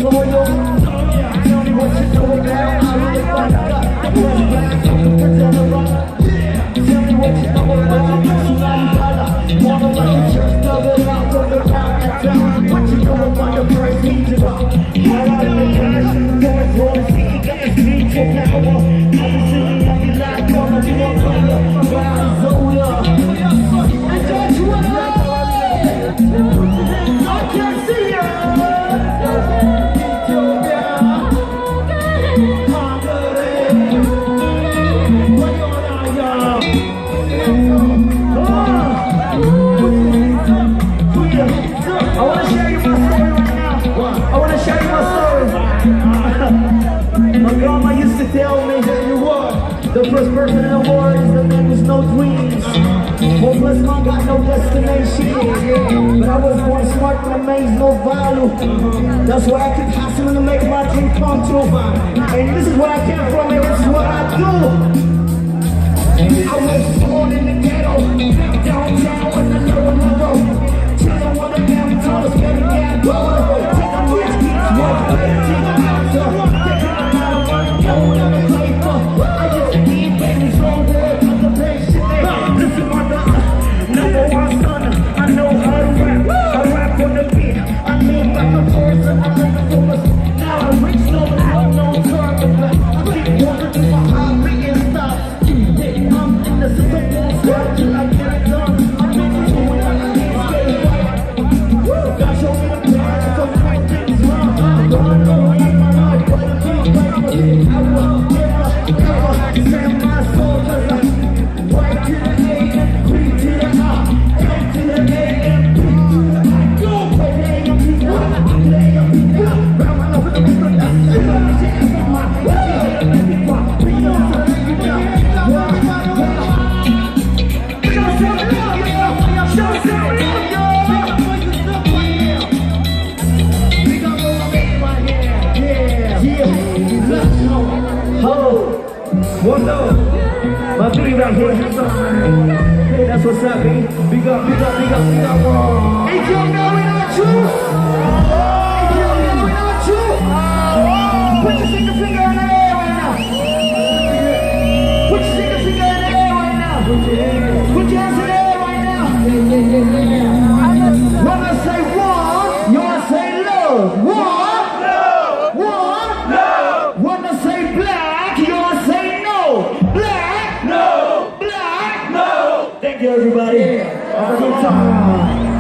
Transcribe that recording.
loyal. Tell me what you know about how you find out. Tell me what you know about wanna let you just love it out from the round that town. What you know about the first beat you got? All out in the cash, going for the sea, got the street to power. I'm sitting on the line, gonna be a player. Zola. And don't you wanna I can't see ya. My grandma used to tell me that you were the first person in the world is the man with no dreams. Hopeless man got no destination. But I was born smart and amazed, no value. That's why I keep hustling to make my dream come true. And this is where I came from and this is what I do. I was born in the ghetto, downtown with the lower level. Chillin' with the damn tallest, getting that gold. Taking rich beats, work, taking an answer. Taking a lot of money, no one ever played for. I used to keep babies on there, contemplation. Listen, mother, number one son, I know how to rap. I rap on the beat, I live like a person, I live the fullest. Now I'm rich, no one has no target left. I keep walking through my hobby and stuff. I'm in the system, won't stop till I get it done. I'm in the school and I can't stay right. God show me the path, so I things wrong. God know I like my life, but I can't fight for it. I will never send my soul, cause I'm right to the A and B to the I, M to the A and B. Go play the A and B, play the A and B. Round my love with the people, that's the shit is in my head. We don't know what you do. One love, my three right here. Hey, that's what's up, man. Big up, big up, big up, big up. Hey, you know we not true. Hey, you know we not true. Put your single finger in the air right now. Put your single finger in the air right now. Put your hands in the air right now. When I say one, you want to say love. One. When I say black, you want to say black, no. Thank you, everybody. Have a good time.